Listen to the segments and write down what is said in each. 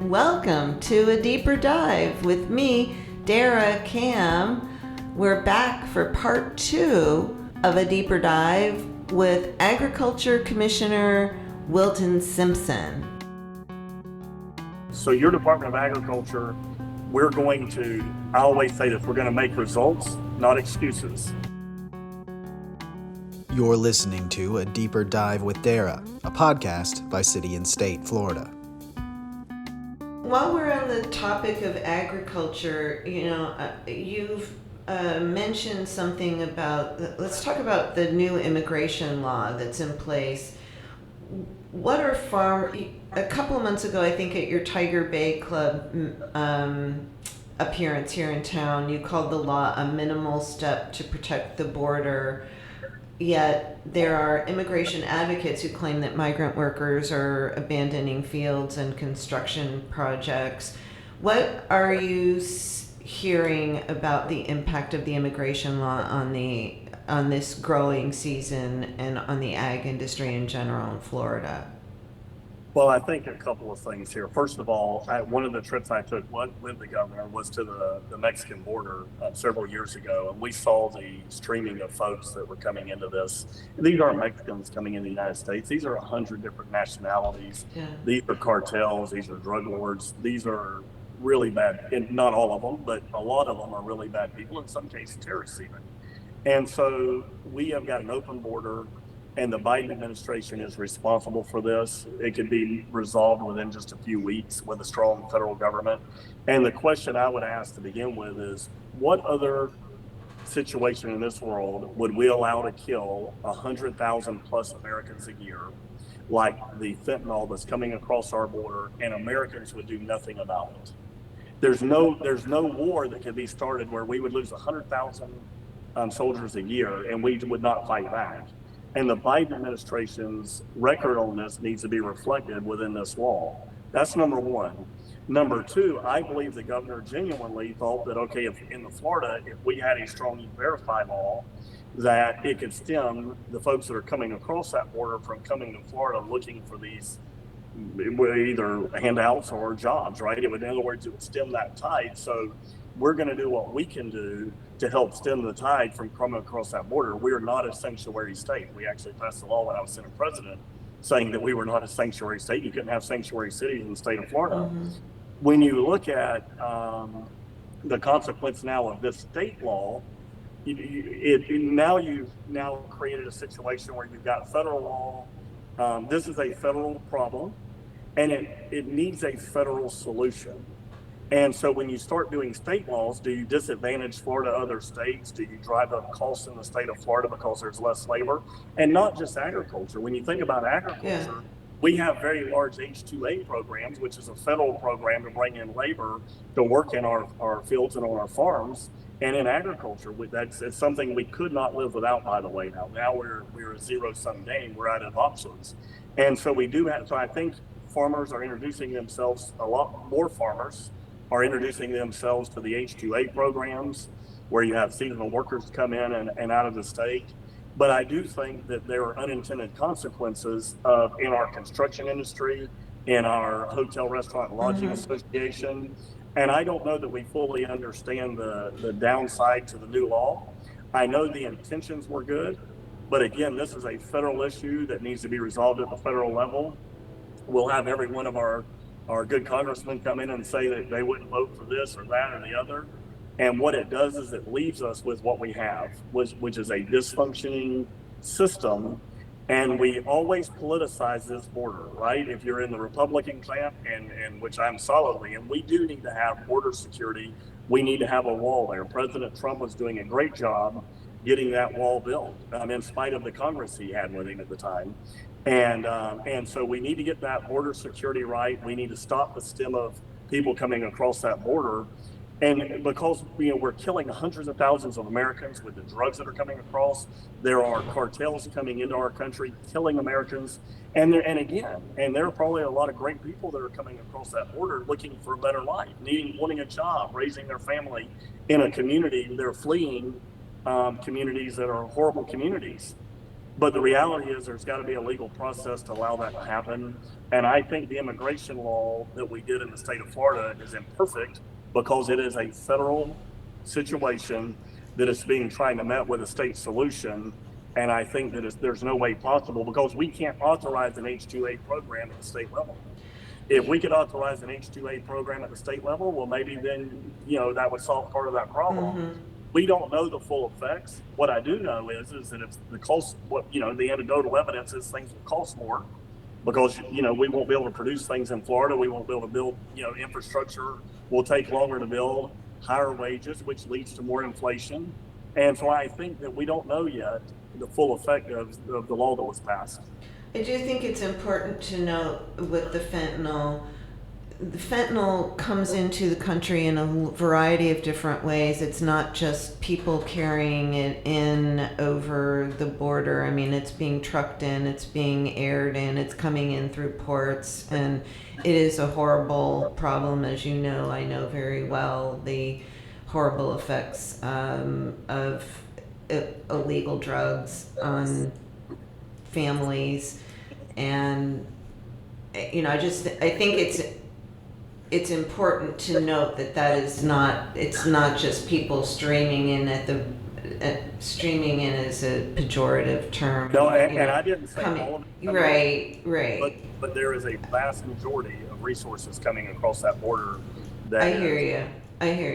Welcome to A Deeper Dive with me, Dara Cam. We're back for part 2 of A Deeper Dive with Agriculture Commissioner Wilton Simpson. So your Department of Agriculture, I always say this, we're going to make results, not excuses. You're listening to A Deeper Dive with Dara, a podcast by City and State, Florida. While we're on the topic of agriculture, you've mentioned something about, let's talk about the new immigration law that's in place. What are a couple of months ago, I think at your Tiger Bay Club appearance here in town, you called the law a minimal step to protect the border. Yet there are immigration advocates who claim that migrant workers are abandoning fields and construction projects. What are you hearing about the impact of the immigration law on this growing season and on the ag industry in general in Florida? Well, I think a couple of things here. First of all, one of the trips I took with the governor was to the Mexican border several years ago, and we saw the streaming of folks that were coming into this. These aren't Mexicans coming into the United States. These are 100 different nationalities. Yeah. These are cartels. These are drug lords. These are really bad, and not all of them, but a lot of them are really bad people, in some cases terrorists even. And so we have got an open border, and the Biden administration is responsible for this. It could be resolved within just a few weeks with a strong federal government. And the question I would ask to begin with is, what other situation in this world would we allow to kill 100,000 plus Americans a year, like the fentanyl that's coming across our border, and Americans would do nothing about it? There's no war that could be started where we would lose 100,000 soldiers a year and we would not fight back. And the Biden administration's record on this needs to be reflected within this law. That's number one. Number two, I believe the governor genuinely thought that, okay, if in Florida, if we had a strong verify law, that it could stem the folks that are coming across that border from coming to Florida looking for these either handouts or jobs, right? In other words, it would stem that tide. So we're going to do what we can do to help stem the tide from coming across that border. We are not a sanctuary state. We actually passed a law when I was Senate President saying that we were not a sanctuary state. You couldn't have sanctuary cities in the state of Florida. Mm-hmm. When you look at the consequence now of this state law, you've now created a situation where you've got federal law. This is a federal problem, and it needs a federal solution. And so when you start doing state laws, do you disadvantage Florida other states? Do you drive up costs in the state of Florida because there's less labor? And not just agriculture. When you think about agriculture, we have very large H-2A programs, which is a federal program to bring in labor to work in our fields and on our farms. And in agriculture, it's something we could not live without, by the way. Now we're a zero-sum game. We're out of options. And so I think farmers are introducing themselves, a lot more farmers are introducing themselves to the H-2A programs where you have seasonal workers come in and out of the state. But I do think that there are unintended consequences in our construction industry, in our hotel, restaurant, and lodging association. And I don't know that we fully understand the downside to the new law. I know the intentions were good, but again, this is a federal issue that needs to be resolved at the federal level. We'll have every one of our good congressmen come in and say that they wouldn't vote for this or that or the other. And what it does is it leaves us with what we have, which is a dysfunctioning system. And we always politicize this border, right? If you're in the Republican camp, and which I'm solidly in, we do need to have border security. We need to have a wall there. President Trump was doing a great job getting that wall built, in spite of the Congress he had with him at the time. And so we need to get that border security right. We need to stop the stem of people coming across that border. And because we're killing hundreds of thousands of Americans with the drugs that are coming across, there are cartels coming into our country, killing Americans. And there are probably a lot of great people that are coming across that border looking for a better life, wanting a job, raising their family in a community. They're fleeing communities that are horrible communities. But the reality is there's got to be a legal process to allow that to happen. And I think the immigration law that we did in the state of Florida is imperfect because it is a federal situation that is being trying to met with a state solution. And I think that there's no way possible because we can't authorize an H-2A program at the state level. If we could authorize an H-2A program at the state level, well, maybe then, that would solve part of that problem. We don't know the full effects. What I do know is that if the cost, the anecdotal evidence is things will cost more because, we won't be able to produce things in Florida. We won't be able to build, infrastructure will take longer to build, higher wages, which leads to more inflation. And so I think that we don't know yet the full effect of the law that was passed. I do think it's important to note with the fentanyl comes into the country in a variety of different ways. It's not just people carrying it in over the border. I mean, it's being trucked in, it's being aired in, it's coming in through ports, and it is a horrible problem. As you know, I know very well the horrible effects of illegal drugs on families. And I think it's important to note that it's not just people streaming in streaming in as a pejorative term. No, and I didn't say all of it. Right. But there is a vast majority of resources coming across that border. I hear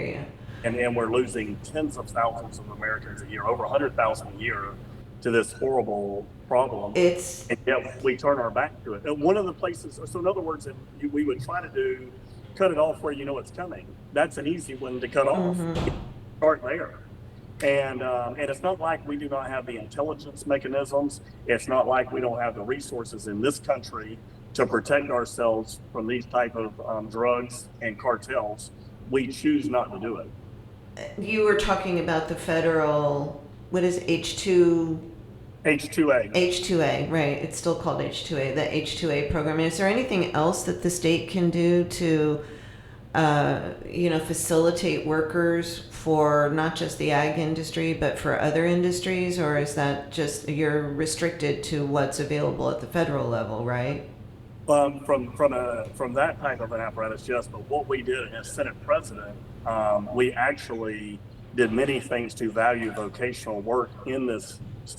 you. And we're losing tens of thousands of Americans a year, over 100,000 a year, to this horrible problem. And yet we turn our back to it. And one of the places, so in other words, we would try to cut it off where it's coming. That's an easy one to cut off. Start there. And it's not like we do not have the intelligence mechanisms. It's not like we don't have the resources in this country to protect ourselves from these type of drugs and cartels. We choose not to do it. You were talking about the federal, what is H2A, right. It's still called H2A, the H2A program. Is there anything else that the state can do to, facilitate workers for not just the ag industry, but for other industries? Or is that just, you're restricted to what's available at the federal level, right? From that type of an apparatus, yes. But what we did as Senate President, we actually did many things to value vocational work in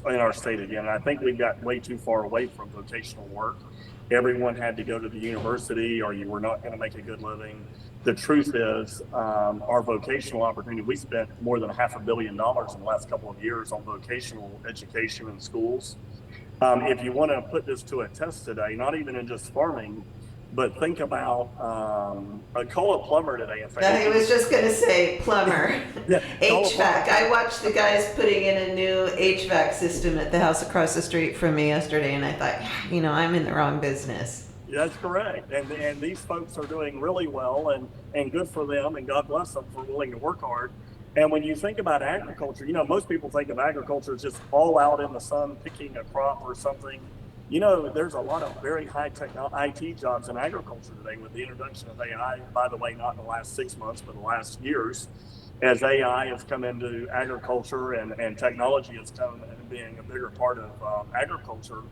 our state again. And I think we got way too far away from vocational work. Everyone had to go to the university or you were not going to make a good living. The truth is, our vocational opportunity, we spent more than $500 million in the last couple of years on vocational education in schools. If you want to put this to a test today, not even in just farming, but think about, I call a plumber today. In fact, I was just going to say plumber. Yeah, HVAC. I watched the guys putting in a new HVAC system at the house across the street from me yesterday, and I thought, I'm in the wrong business. That's correct. And these folks are doing really well, and good for them, and God bless them for willing to work hard. And when you think about agriculture, most people think of agriculture as just all out in the sun picking a crop or something. There's a lot of very high-tech IT jobs in agriculture today with the introduction of AI, by the way, not in the last 6 months, but the last years, as AI has come into agriculture and technology has come into being a bigger part of agriculture.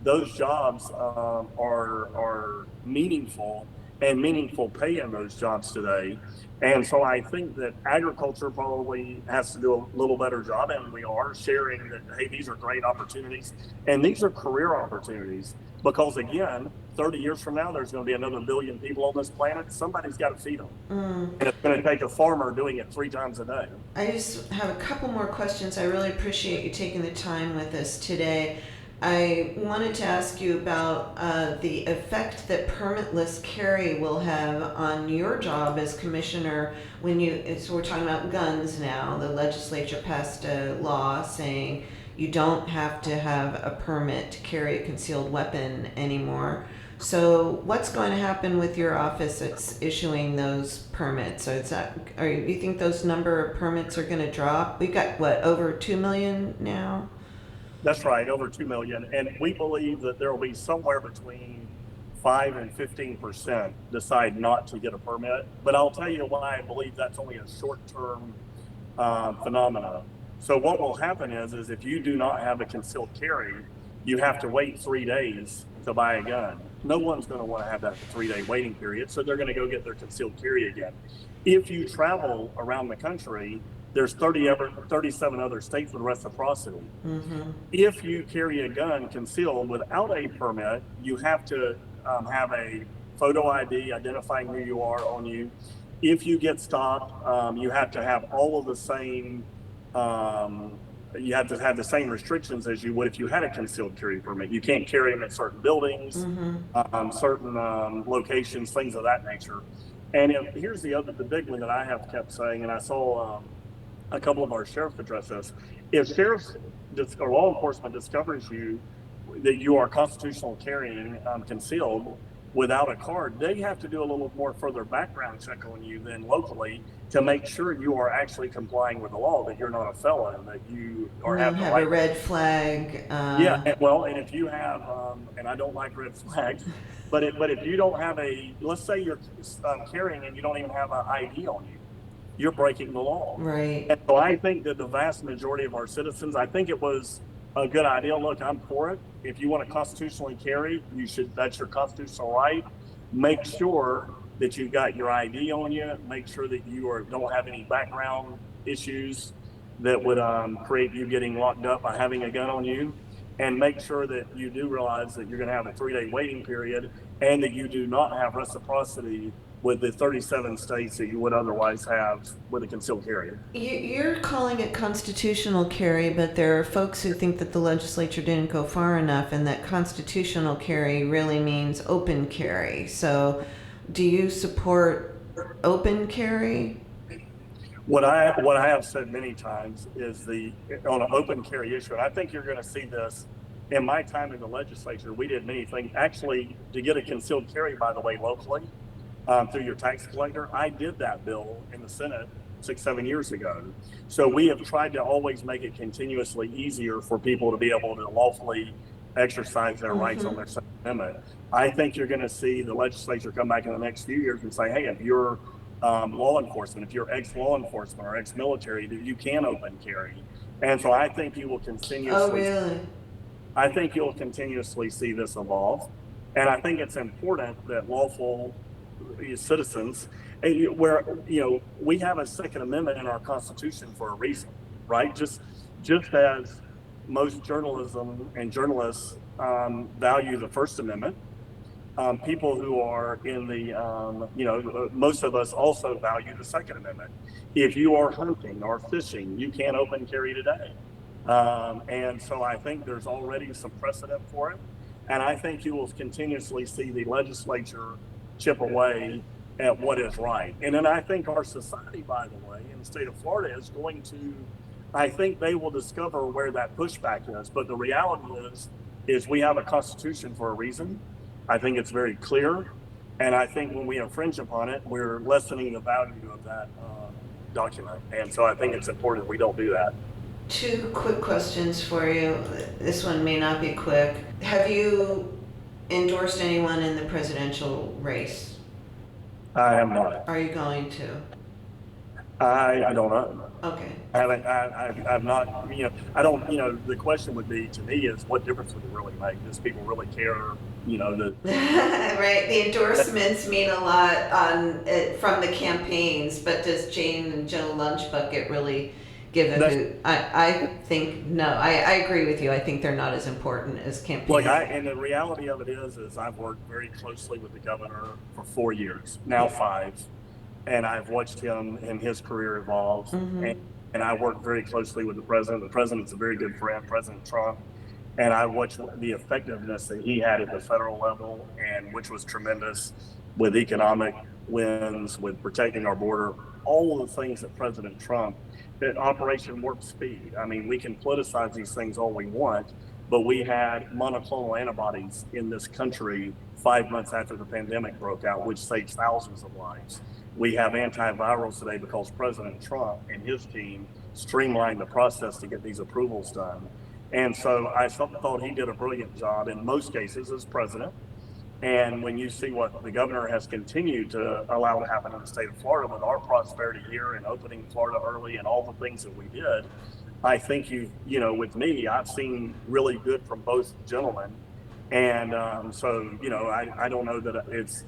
Those jobs are meaningful and meaningful pay in those jobs today. And so I think that agriculture probably has to do a little better job, and we are sharing that, hey, these are great opportunities, and these are career opportunities. Because again, 30 years from now, there's going to be another billion people on this planet. Somebody's got to feed them. And it's going to take a farmer doing it 3 times a day. I just have a couple more questions. I really appreciate you taking the time with us today. I wanted to ask you about the effect that permitless carry will have on your job as commissioner so we're talking about guns now. The legislature passed a law saying you don't have to have a permit to carry a concealed weapon anymore. So what's going to happen with your office that's issuing those permits? So you think those number of permits are going to drop? We've got over 2 million now? That's right, over 2 million. And we believe that there will be somewhere between 5 and 15% decide not to get a permit. But I'll tell you why I believe that's only a short-term phenomena. So what will happen is if you do not have a concealed carry, you have to wait 3 days to buy a gun. No one's going to want to have that 3-day waiting period, so they're going to go get their concealed carry again. If you travel around the country, there's 37 other states with reciprocity. Mm-hmm. If you carry a gun concealed without a permit, you have to have a photo ID identifying who you are on you. If you get stopped, you have to have all of the same. You have to have the same restrictions as you would if you had a concealed carry permit. You can't carry them at certain buildings, certain locations, things of that nature. And here's the big one that I have kept saying, and I saw a couple of our sheriffs address this. If sheriffs or law enforcement discovers that you are constitutional carrying concealed without a card, they have to do a little more further background check on you than locally to make sure you are actually complying with the law, that you're not a felon, that you are having have a red flag. Yeah, and if you have, and I don't like red flags, but if you don't have let's say you're carrying and you don't even have an ID on you, you're breaking the law. Right. And so I think that the vast majority of our citizens, I think it was a good idea. Look, I'm for it. If you want to constitutionally carry, that's your constitutional right. Make sure that you've got your ID on you. Make sure that you don't have any background issues that would create you getting locked up by having a gun on you. And make sure that you do realize that you're going to have a 3-day waiting period and that you do not have reciprocity with the 37 states that you would otherwise have with a concealed carry. You're calling it constitutional carry, but there are folks who think that the legislature didn't go far enough and that constitutional carry really means open carry. So do you support open carry? What I have said many times is on an open carry issue, and I think you're going to see this in my time in the legislature. We did many things. Actually, to get a concealed carry, by the way, locally, through your tax collector, I did that bill in the Senate 6-7 years ago. So we have tried to always make it continuously easier for people to be able to lawfully exercise their rights on their Second Amendment. I think you're going to see the legislature come back in the next few years and say, hey, if you're law enforcement, if you're ex-law enforcement or ex-military, that you can open carry. And so I think you will continuously. Oh, really? I think you'll continuously see this evolve. And I think it's important that lawful citizens, where we have a Second Amendment in our Constitution for a reason, right? Just as most journalism and journalists value the First Amendment, people who are in the most of us also value the Second Amendment. If you are hunting or fishing, you can't open carry today, and so I think there's already some precedent for it, and I think you will continuously see the legislature chip away at what is right. And then I think our society, by the way, in the state of Florida is going to, I think they will discover where that pushback is. But the reality is we have a constitution for a reason. I think it's very clear. And I think when we infringe upon it, we're lessening the value of that document. And so I think it's important we don't do that. 2 quick questions for you. This one may not be quick. Have you endorsed anyone in the presidential race? I am not. Are you going to? I don't know. Okay. I've not, I don't, the question would be to me is what difference would it really make? Does people really care, Right. The endorsements mean a lot from the campaigns, but does Jane and Joe Lunchbucket really give a hoot? I think no. I agree with you. I think they're not as important as campaigns. Look, and the reality of it is I've worked very closely with the governor for 4 years, now 5, and I've watched him and his career evolve. And I work very closely with the president. The president's a very good friend, President Trump, and I watched the effectiveness that he had at the federal level, and which was tremendous with economic wins, with protecting our border, all of the things that President Trump. That Operation Warp Speed. I mean, we can politicize these things all we want, but we had monoclonal antibodies in this country 5 months after the pandemic broke out, which saved thousands of lives. We have antivirals today because President Trump and his team streamlined the process to get these approvals done. And so I thought he did a brilliant job in most cases as president. And when you see what the governor has continued to allow to happen in the state of Florida with our prosperity here and opening Florida early and all the things that we did, I think with me, I've seen really good from both gentlemen. And so, I don't know that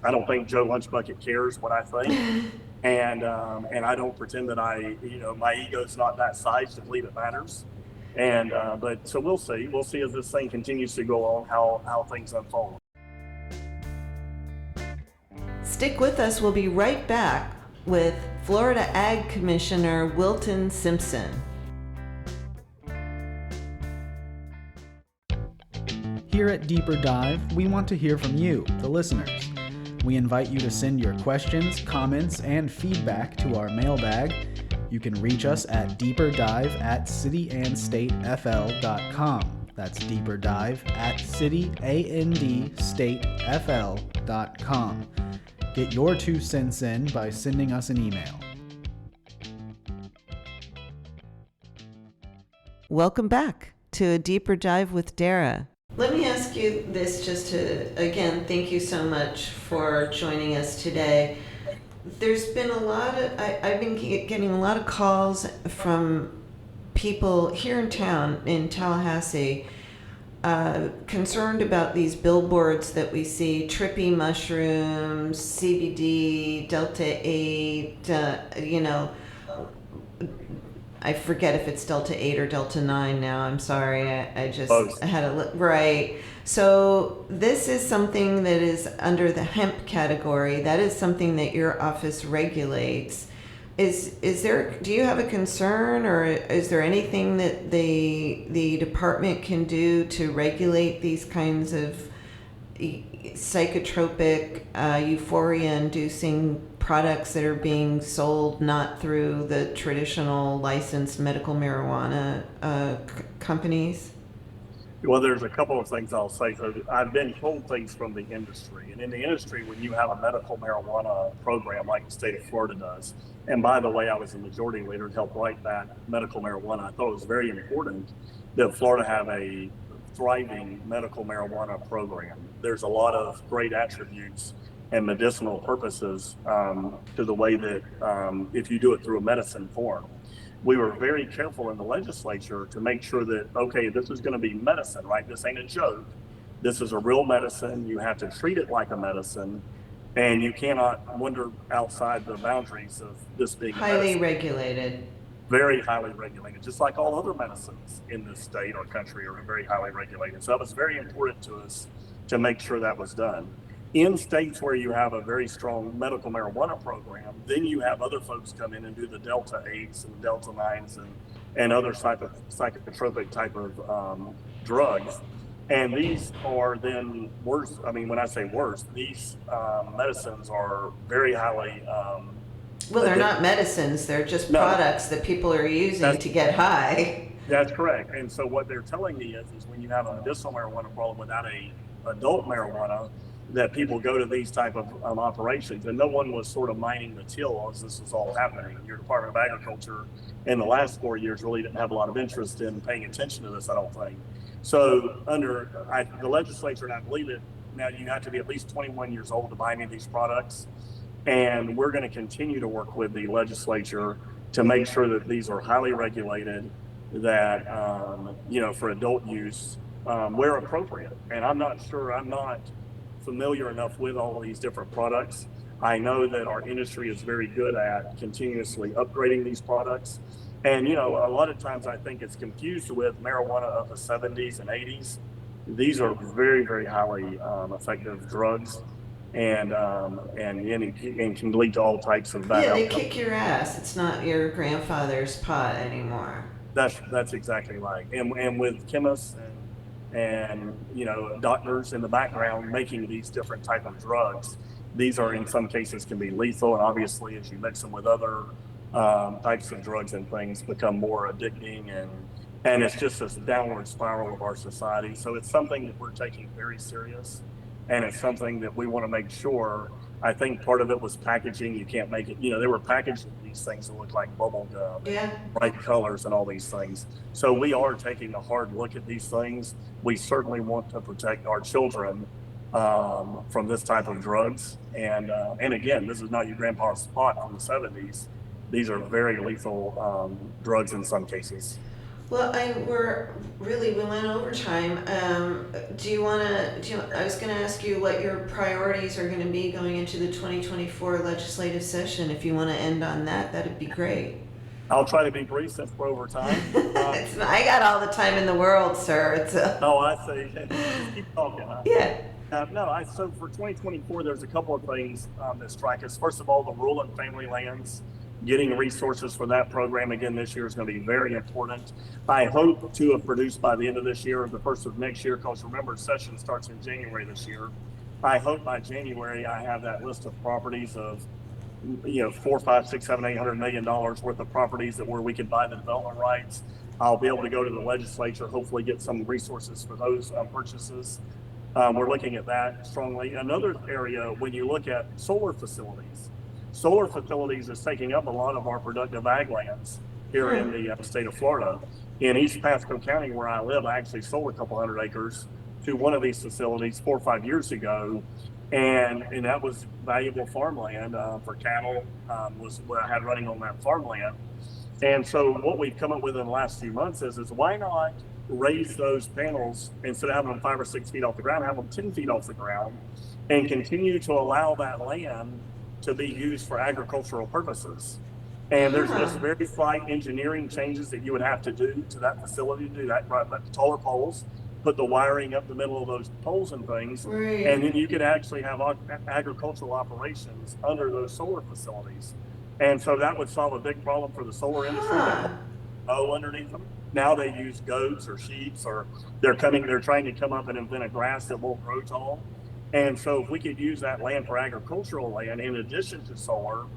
I don't think Joe Lunchbucket cares what I think. And I don't pretend that my ego's not that size to believe it matters. But so we'll see as this thing continues to go on, how things unfold. Stick with us. We'll be right back with Florida Ag Commissioner Wilton Simpson. Here at Deeper Dive, we want to hear from you, the listeners. We invite you to send your questions, comments, and feedback to our mailbag. You can reach us at deeperdive@cityandstatefl.com. That's deeperdive@cityandstatefl.com. Get your 2 cents in by sending us an email. Welcome back to A Deeper Dive with Dara. Let me ask you this just to, again, thank you so much for joining us today. There's been I've been getting a lot of calls from people here in town, in Tallahassee, concerned about these billboards that we see, trippy mushrooms, CBD, Delta 8, I forget if it's Delta 8 or Delta 9 now. I'm sorry. I just had a look. Right. So this is something that is under the hemp category. That is something that your office regulates. Do you have a concern, or is there anything that the department can do to regulate these kinds of psychotropic, euphoria-inducing products that are being sold not through the traditional licensed medical marijuana companies? Well, there's a couple of things I'll say. So I've been told things from the industry. And in the industry, when you have a medical marijuana program like the state of Florida does, and by the way, I was a majority leader to help write that medical marijuana. I thought it was very important that Florida have a thriving medical marijuana program. There's a lot of great attributes and medicinal purposes to the way that if you do it through a medicine form. We were very careful in the legislature to make sure that, okay, this is going to be medicine, right? This ain't a joke. This is a real medicine. You have to treat it like a medicine, and you cannot wander outside the boundaries of this being highly regulated. Very highly regulated, just like all other medicines in this state or country are very highly regulated. So that was very important to us to make sure that was done. In states where you have a very strong medical marijuana program, then you have other folks come in and do the Delta 8s and Delta 9s and other psychotropic type of drugs. And these are then worse. I mean, when I say worse, these medicines are very highly well, they're not medicines. They're just products that people are using to get high. That's correct. And so what they're telling me is when you have a medicinal marijuana problem without a adult marijuana, that people go to these type of operations, and no one was sort of minding the till as this was all happening. Your Department of Agriculture in the last 4 years really didn't have a lot of interest in paying attention to this, I don't think. So under the legislature, and I believe it, now you have to be at least 21 years old to buy any of these products. And we're going to continue to work with the legislature to make sure that these are highly regulated, that, for adult use, where appropriate. And I'm not familiar enough with all of these different products. I know that our industry is very good at continuously upgrading these products. And, a lot of times I think it's confused with marijuana of the 70s and 80s. These are very, very highly effective drugs. And can lead to all types of bad outcomes. They kick your ass. It's not your grandfather's pot anymore. That's exactly right. And with chemists and doctors in the background making these different type of drugs, these are in some cases can be lethal. And obviously, as you mix them with other types of drugs and things, become more addicting, and it's just this downward spiral of our society. So it's something that we're taking very serious. And it's something that we want to make sure. I think part of it was packaging. You can't make it, they were packaging these things that look like bubble gum, bright colors and all these things. So we are taking a hard look at these things. We certainly want to protect our children from this type of drugs. And again, this is not your grandpa's pot from the 70s. These are very lethal drugs in some cases. Well, we went overtime. I was gonna ask you what your priorities are gonna be going into the 2024 legislative session. If you wanna end on that, that'd be great. I'll try to be brief since we're over time. I got all the time in the world, sir. No, I say, just keep talking. Huh? Yeah. So for 2024, there's a couple of things that strike us. First of all, the rural and family lands, getting resources for that program again this year is going to be very important. I hope to have produced by the end of this year or the first of next year, because remember, session starts in January this year. I hope by January I have that list of properties of, $400, $500, $600, $700, $800 million worth of properties where we can buy the development rights. I'll be able to go to the legislature, hopefully get some resources for those purchases. We're looking at that strongly. Another area, when you look at solar facilities is taking up a lot of our productive ag lands here in the state of Florida. In East Pasco County, where I live, I actually sold a couple hundred acres to one of these facilities 4 or 5 years ago. And that was valuable farmland for cattle, was what I had running on that farmland. And so what we've come up with in the last few months is why not raise those panels, instead of having them 5 or 6 feet off the ground, have them 10 feet off the ground, and continue to allow that land to be used for agricultural purposes. And there's just very slight engineering changes that you would have to do to that facility to do that, right? But taller poles, put the wiring up the middle of those poles and things, Right. and then you could actually have agricultural operations under those solar facilities. And so that would solve a big problem for the solar industry. Underneath them. Now they use goats or sheep, or they're trying to come up and invent a grass that won't grow tall. And so if we could use that land for agricultural land in addition to solar,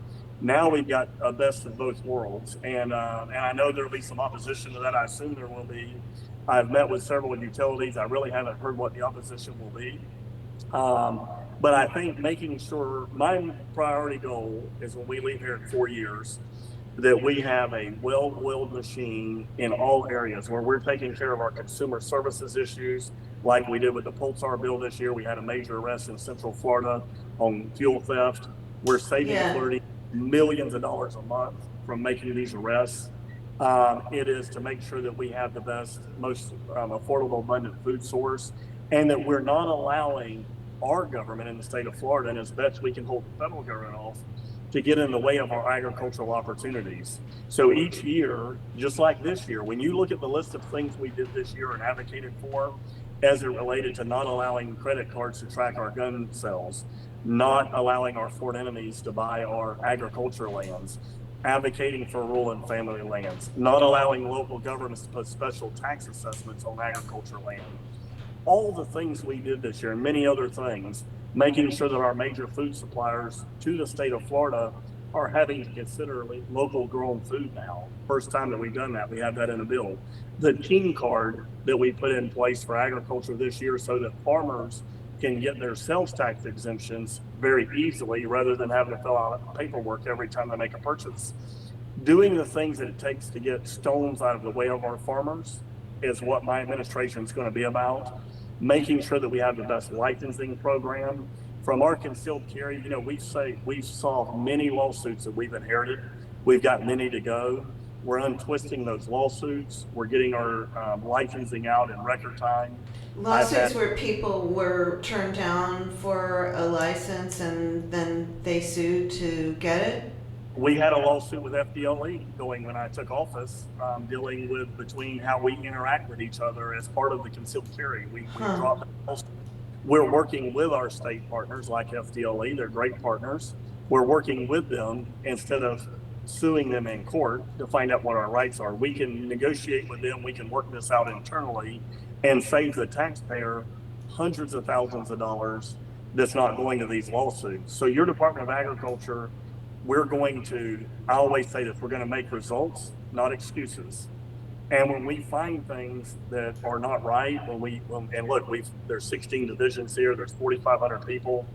now we've got a best of both worlds. And I know there'll be some opposition to that. I assume there will be. I've met with several utilities. I really haven't heard what the opposition will be. But I think making sure, my priority goal is when we leave here in 4 years, that we have a well-oiled machine in all areas where we're taking care of our consumer services issues, like we did with the Pulsar bill this year. We had a major arrest in Central Florida on fuel theft. We're saving Florida millions of dollars a month from making these arrests. It is to make sure that we have the best, most affordable, abundant food source, and that we're not allowing our government in the state of Florida, and as best we can hold the federal government off, to get in the way of our agricultural opportunities. So each year, just like this year, when you look at the list of things we did this year and advocated for, as it related to not allowing credit cards to track our gun sales, not allowing our foreign enemies to buy our agriculture lands, advocating for rural and family lands, not allowing local governments to put special tax assessments on agriculture land. All the things we did this year and many other things, making sure that our major food suppliers to the state of Florida are having to consider local grown food now. First time that we've done that, we have that in a bill. The King card that we put in place for agriculture this year so that farmers can get their sales tax exemptions very easily rather than having to fill out paperwork every time they make a purchase. Doing the things that it takes to get stones out of the way of our farmers is what my administration is going to be about. Making sure that we have the best licensing program. From our concealed carry, we've solved many lawsuits that we've inherited. We've got many to go. We're untwisting those lawsuits. We're getting our licensing out in record time. Lawsuits where people were turned down for a license and then they sued to get it? We had a lawsuit with FDLE going when I took office, dealing with between how we interact with each other as part of the concealed carry. We dropped that lawsuit. We're working with our state partners like FDLE. They're great partners. We're working with them instead of suing them in court to find out what our rights are. We can negotiate with them. We can work this out internally and save the taxpayer hundreds of thousands of dollars that's not going to these lawsuits. So your Department of Agriculture, I always say this, we're going to make results, not excuses. And when we find things that are not right, there's 16 divisions here, there's 4,500 people.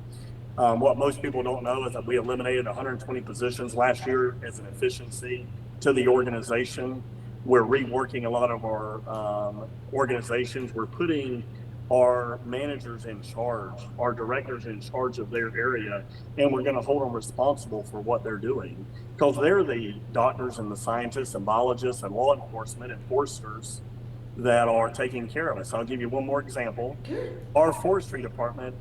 What most people don't know is that we eliminated 120 positions last year as an efficiency to the organization. We're reworking a lot of our organizations. We're putting our managers in charge, our directors in charge of their area, and we're going to hold them responsible for what they're doing, because they're the doctors and the scientists and biologists and law enforcement enforcers that are taking care of us. I'll give you one more example. Our forestry department,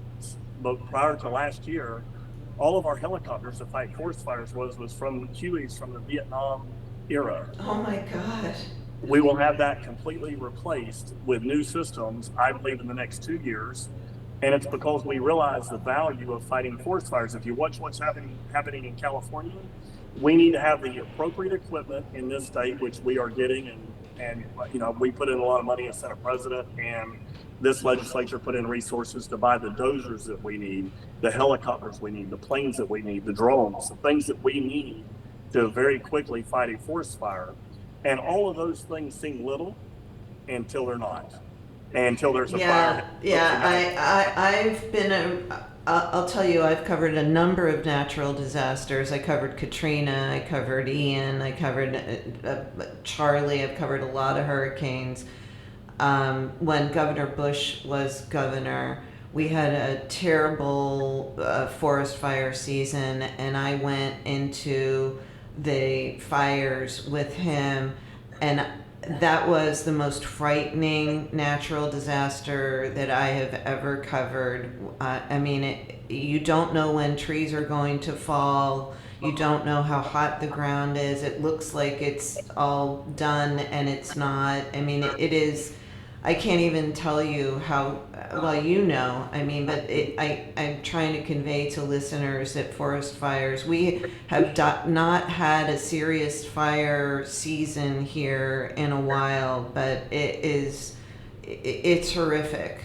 but prior to last year, all of our helicopters to fight forest fires was from Hueys from the Vietnam era. Oh my God. We will have that completely replaced with new systems, I believe, in the next 2 years. And it's because we realize the value of fighting forest fires. If you watch what's happening in California, we need to have the appropriate equipment in this state, which we are getting. And we put in a lot of money as Senate President, and this legislature put in resources to buy the dozers that we need, the helicopters we need, the planes that we need, the drones, the things that we need to very quickly fight a forest fire. And all of those things seem little until they're not, until there's a fire. I'll tell you, I've covered a number of natural disasters. I covered Katrina, I covered Ian, I covered Charlie, I've covered a lot of hurricanes. When Governor Bush was governor, we had a terrible forest fire season, and I went into the fires with him, and that was the most frightening natural disaster that I have ever covered. You don't know when trees are going to fall. You don't know how hot the ground is. It looks like it's all done, and it's not. It is. I can't even tell you how well I'm trying to convey to listeners that forest fires, we have not had a serious fire season here in a while, but it's horrific.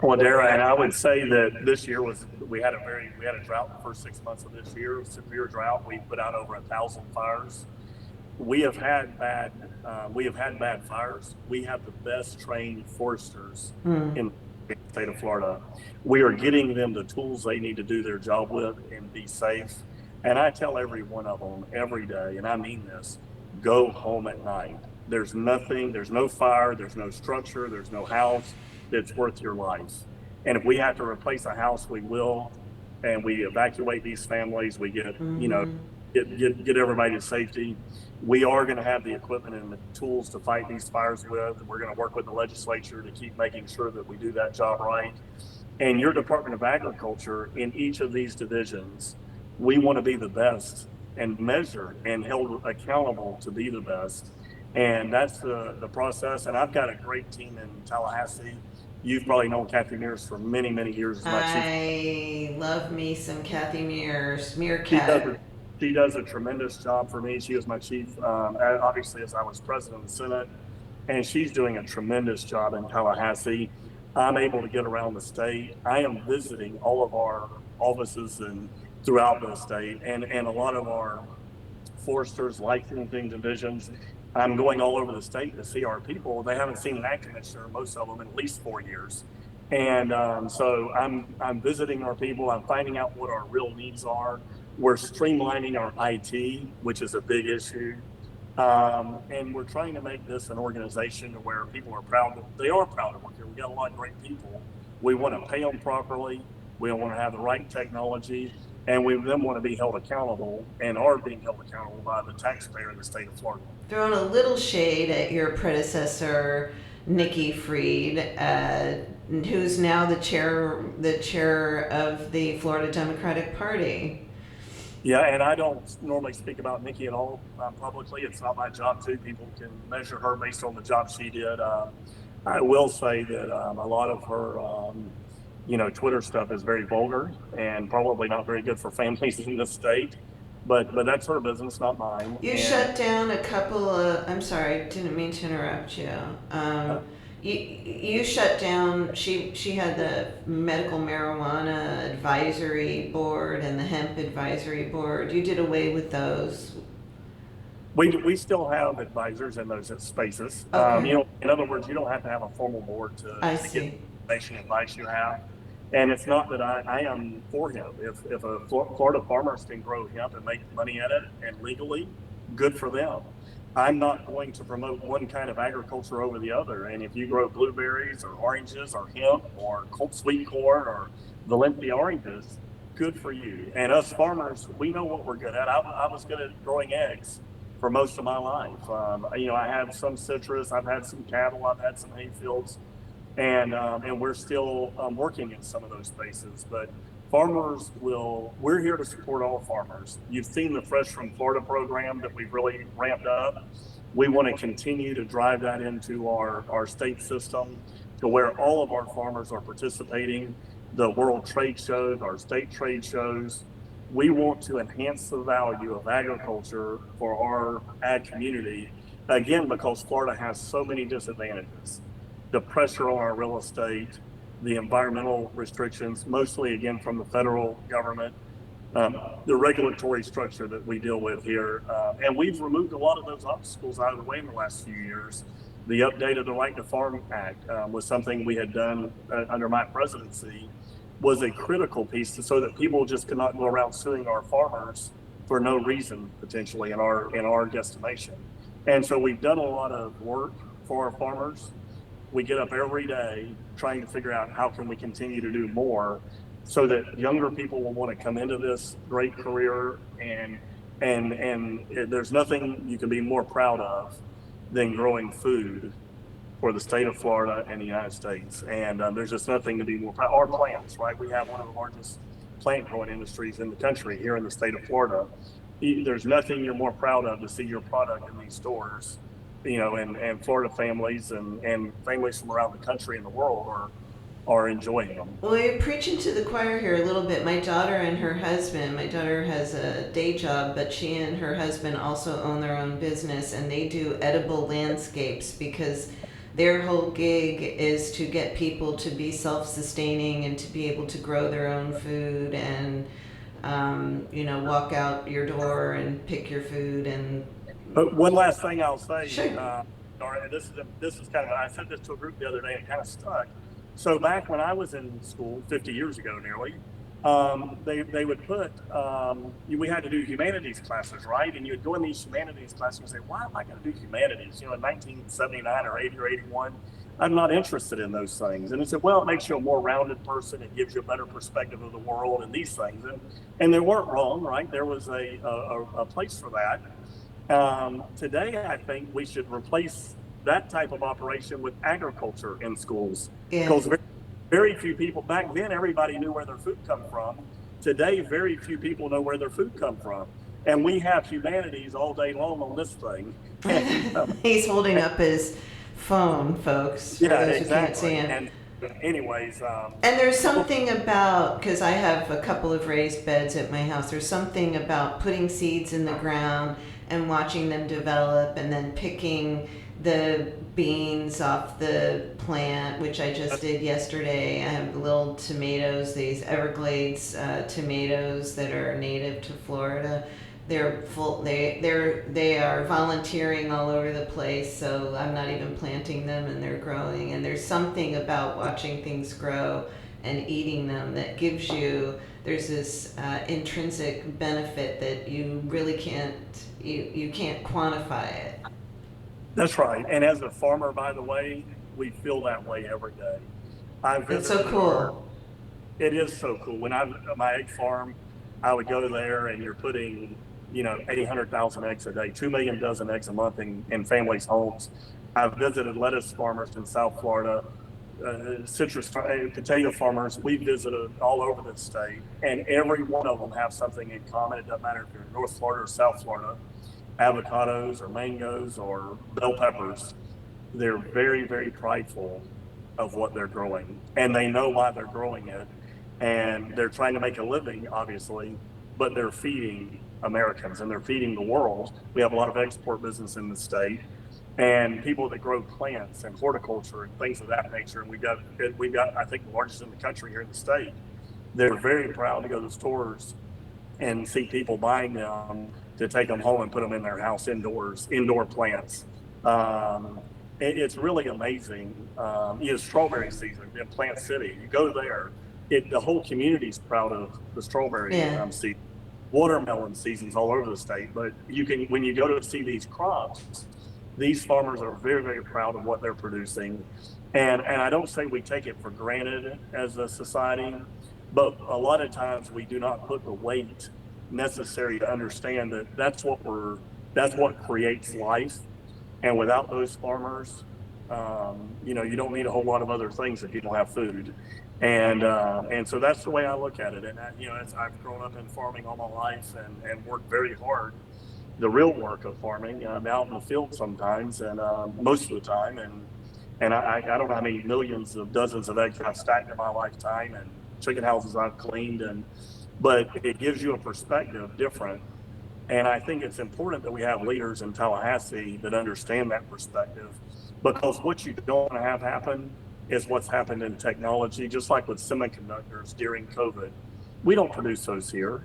Well, Dara, and I would say that this year we had a drought the first 6 months of this year, severe drought. We put out over 1,000 fires. We have had bad fires. We have the best trained foresters in the state of Florida. We are getting them the tools they need to do their job with and be safe. And I tell every one of them every day, and I mean this, go home at night. There's no fire, there's no structure, there's no house that's worth your life. And if we have to replace a house, we will. And we evacuate these families. We get everybody to safety. We are going to have the equipment and the tools to fight these fires with. We're going to work with the legislature to keep making sure that we do that job right. And your Department of Agriculture, in each of these divisions, we want to be the best and measured and held accountable to be the best. And that's the process. And I've got a great team in Tallahassee. You've probably known Kathy Mears for many, many years as my chief. I love me some Kathy Mears, Meerkat. She does a tremendous job for me. She was my chief, obviously, as I was president of the Senate, and she's doing a tremendous job in Tallahassee. I'm able to get around the state. I am visiting all of our offices and throughout the state, and a lot of our foresters, licensing divisions. I'm going all over the state to see our people. They haven't seen an ag commissioner, most of them, in at least 4 years. And so I'm visiting our people. I'm finding out what our real needs are. We're streamlining our IT, which is a big issue. And we're trying to make this an organization to where people are proud. They are proud to work here. We got a lot of great people. We want to pay them properly. We want to have the right technology. And we then want to be held accountable, and are being held accountable by the taxpayer in the state of Florida. Throwing a little shade at your predecessor, Nikki Fried, who's now the chair of the Florida Democratic Party. Yeah, and I don't normally speak about Nikki at all publicly. It's not my job to. People can measure her based on the job she did. I will say that a lot of her, Twitter stuff is very vulgar and probably not very good for families in the state. But that's her business, not mine. You shut down a couple of. I'm sorry, didn't mean to interrupt you. You shut down. She had the medical marijuana advisory board and the hemp advisory board. You did away with those. We still have advisors in those spaces. Okay. In other words, you don't have to have a formal board to get the information advice you have. And it's not that I am for hemp. If Florida farmers can grow hemp and make money at it and legally, good for them. I'm not going to promote one kind of agriculture over the other. And if you grow blueberries or oranges or hemp or sweet corn or Valencia oranges, good for you. And us farmers, we know what we're good at. I was good at growing eggs for most of my life. I have some citrus, I've had some cattle, I've had some hay fields, and we're still working in some of those spaces. But we're here to support all farmers. You've seen the Fresh from Florida program that we've really ramped up. We want to continue to drive that into our state system to where all of our farmers are participating. The world trade shows, our state trade shows. We want to enhance the value of agriculture for our ag community, again, because Florida has so many disadvantages. The pressure on our real estate, the environmental restrictions, mostly again from the federal government, the regulatory structure that we deal with here. And we've removed a lot of those obstacles out of the way in the last few years. The update of the Right to Farm Act was something we had done under my presidency, was a critical piece so that people just could not go around suing our farmers for no reason, potentially, in our guesstimation. And so we've done a lot of work for our farmers. We get up every day trying to figure out how can we continue to do more so that younger people will want to come into this great career, and there's nothing you can be more proud of than growing food for the state of Florida and the United States. And there's just nothing to be more proud. Our plants, right? We have one of the largest plant growing industries in the country here in the state of Florida. There's nothing you're more proud of to see your product in these stores, and Florida families and families from around the country and the world are enjoying them. Well, you're preaching to the choir here a little bit. My daughter has a day job, but she and her husband also own their own business, and they do edible landscapes because their whole gig is to get people to be self-sustaining and to be able to grow their own food and, walk out your door and pick your food. And But one last thing I'll say, sure. Dora, this is kind of, I said this to a group the other day and it kind of stuck. So back when I was in school, 50 years ago nearly, they would put, we had to do humanities classes, right? And you would go in these humanities classes and say, why am I going to do humanities? In 1979 or 80 or 81, I'm not interested in those things. And it said, well, it makes you a more rounded person. It gives you a better perspective of the world and these things. And they weren't wrong, right? There was a place for that. Today, I think we should replace that type of operation with agriculture in schools. Yeah. Because very few people, back then everybody knew where their food come from. Today, very few people know where their food come from. And we have humanities all day long on this thing. He's holding up his phone, folks, for Yeah, those who can't exactly. see him. And anyways, And there's something about, because I have a couple of raised beds at my house, there's something about putting seeds in the ground and watching them develop and then picking the beans off the plant, which I just did yesterday. I have little tomatoes, these Everglades tomatoes that are native to Florida. They're full. They are volunteering all over the place, so I'm not even planting them, and they're growing. And there's something about watching things grow and eating them that gives you, there's this intrinsic benefit that you really can't quantify it. that's right. And as a farmer, by the way, we feel that way every day. It's so cool. It is so cool. When my egg farm, I would go there and you're putting, 800,000 eggs a day, 2 million dozen eggs a month in families' homes. I've visited lettuce farmers in South Florida, citrus potato farmers. We visited all over the state, and every one of them have something in common. It doesn't matter if you're in North Florida or South Florida, avocados or mangoes or bell peppers. They're very, very prideful of what they're growing, and they know why they're growing it, and they're trying to make a living, obviously, but they're feeding Americans and they're feeding the world. We have a lot of export business in the state, and people that grow plants and horticulture and things of that nature. And we've got I think the largest in the country here in the state. They're very proud to go to the stores and see people buying them to take them home and put them in their house indoor plants. It's really amazing. Strawberry season in Plant City, you go there, the whole community's proud of the strawberry season. watermelon seasons all over the state, but when you go to see these crops, these farmers are very, very proud of what they're producing. And I don't say we take it for granted as a society, but a lot of times we do not put the weight necessary to understand that that's what creates life. And without those farmers, you don't need a whole lot of other things if you don't have food. And so that's the way I look at it. And I've grown up in farming all my life and worked very hard. The real work of farming, I'm out in the field sometimes, and most of the time, and I don't know how many millions of dozens of eggs I've stacked in my lifetime, and chicken houses I've cleaned, but it gives you a perspective different. And I think it's important that we have leaders in Tallahassee that understand that perspective, because what you don't want to have happen is what's happened in technology, just like with semiconductors during COVID. We don't produce those here.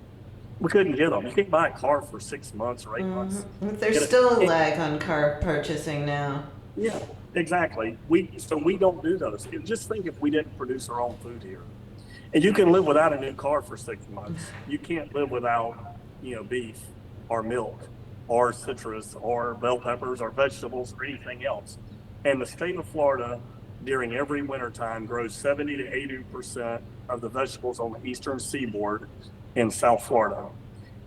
We couldn't get them. You can't buy a car for 6 months or 8 months. There's still a lag on car purchasing now. Yeah, exactly. So we don't do those. Just think if we didn't produce our own food here. And you can live without a new car for 6 months. You can't live without, beef or milk or citrus or bell peppers or vegetables or anything else. And the state of Florida, during every winter time, grows 70 to 80% of the vegetables on the eastern seaboard in South Florida.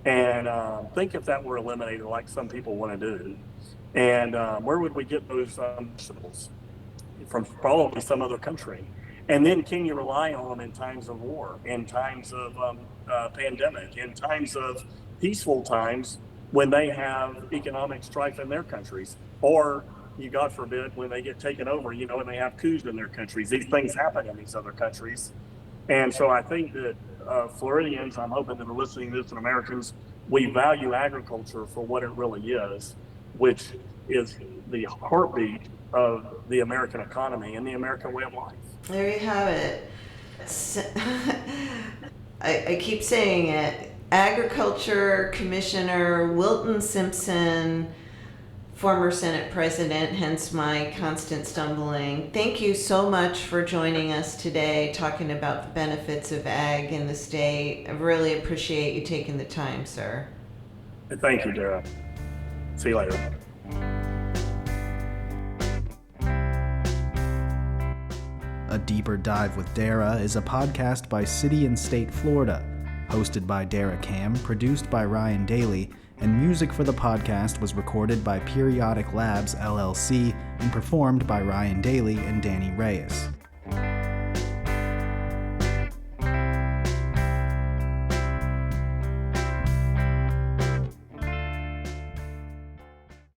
And think if that were eliminated like some people want to do. And where would we get those vegetables? From probably some other country. And then can you rely on them in times of war, in times of pandemic, in times of peaceful times when they have economic strife in their countries? Or, God forbid, when they get taken over, and they have coups in their countries. These things happen in these other countries. And so I think that Floridians, I'm hoping that are listening to this, and Americans, we value agriculture for what it really is, which is the heartbeat of the American economy and the American way of life. There you have it. I keep saying it. Agriculture Commissioner Wilton Simpson, former Senate President, hence my constant stumbling. Thank you so much for joining us today, talking about the benefits of ag in the state. I really appreciate you taking the time, sir. Thank you, Dara. See you later. A Deeper Dive with Dara is a podcast by City and State Florida, hosted by Dara Cam, produced by Ryan Daly, and music for the podcast was recorded by Periodic Labs LLC and performed by Ryan Daly and Danny Reyes.